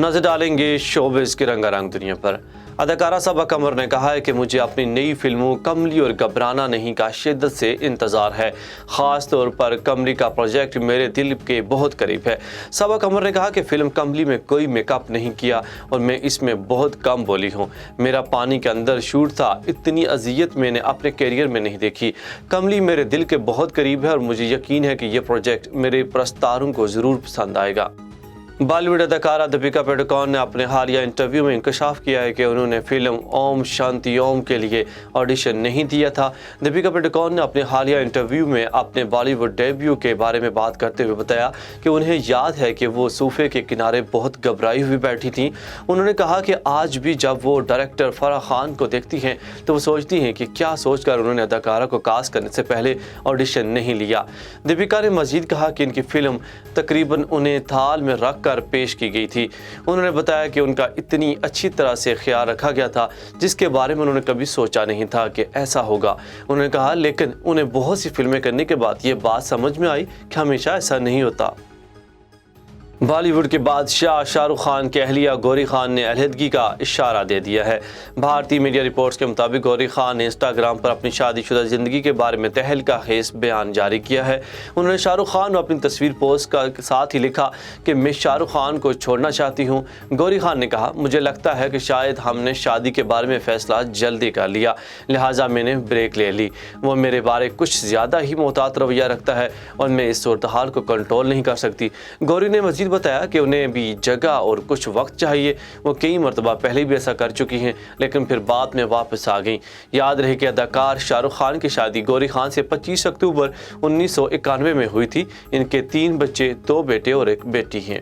नजर डालेंगे शोबिज़ की रंगारंग दुनिया पर। अदाकारा सबा कमर ने कहा है कि मुझे अपनी नई फिल्मों कमली और घबराना नहीं का शिद्दत से इंतज़ार है। ख़ास तौर पर कमली का प्रोजेक्ट मेरे दिल के बहुत करीब है। सबा कमर ने कहा कि फ़िल्म कमली में कोई मेकअप नहीं किया और मैं इसमें बहुत कम बोली हूँ। मेरा पानी के अंदर शूट था, इतनी अजियत मैंने अपने करियर में नहीं देखी। कमली मेरे दिल के बहुत करीब है और मुझे यकीन है कि यह प्रोजेक्ट मेरे प्रस्तारों को ज़रूर पसंद आएगा। बॉलीवुड अदाकारा दीपिका पादुकोण ने अपने हालिया इंटरव्यू में इंकशाफ किया है कि उन्होंने फिल्म ओम शांति ओम के लिए ऑडिशन नहीं दिया था। दीपिका पादुकोण ने अपने हालिया इंटरव्यू में अपने बॉलीवुड डेब्यू के बारे में बात करते हुए बताया कि उन्हें याद है कि वो सोफे के किनारे बहुत घबराई हुई बैठी थीं। उन्होंने कहा कि आज भी जब वो डायरेक्टर फराह खान को देखती हैं तो वो सोचती हैं कि क्या सोचकर उन्होंने अदाकारा को कास्ट करने से पहले ऑडिशन नहीं लिया। दीपिका ने मजीद कहा कि इनकी फिल्म तकरीबन उन्हें थाल में रख कर पेश की गई थी। उन्होंने बताया कि उनका इतनी अच्छी तरह से ख्याल रखा गया था जिसके बारे में उन्होंने कभी सोचा नहीं था कि ऐसा होगा। उन्होंने कहा लेकिन उन्हें बहुत सी फिल्में करने के बाद ये बात समझ में आई कि हमेशा ऐसा नहीं होता। बॉलीवुड के बादशाह शाहरुख खान की अहलिया गौरी खान ने अलहदगी का इशारा दे दिया है। भारतीय मीडिया रिपोर्ट्स के मुताबिक गौरी खान ने इंस्टाग्राम पर अपनी शादीशुदा ज़िंदगी के बारे में तहलका खेज बयान जारी किया है। उन्होंने शाहरुख खान को अपनी तस्वीर पोस्ट के साथ ही लिखा कि मैं शाहरुख खान को छोड़ना चाहती हूँ। गौरी खान ने कहा, मुझे लगता है कि शायद हमने शादी के बारे में फ़ैसला जल्दी कर लिया, लिहाजा मैंने ब्रेक ले ली। वो मेरे बारे कुछ ज़्यादा ही मोहतात रवैया रखता है और मैं इस सूरत हाल को कंट्रोल नहीं कर सकती। गौरी ने मज़ीद बताया कि उन्हें भी जगह और कुछ वक्त चाहिए। वो कई मरतबा पहले भी ऐसा कर चुकी हैं लेकिन फिर बाद में वापस आ गईं। याद रहे कि अदाकार शाहरुख खान की शादी गौरी खान से 25 अक्टूबर 1991 में हुई थी। इनके 3 बच्चे, 2 बेटे और 1 बेटी हैं।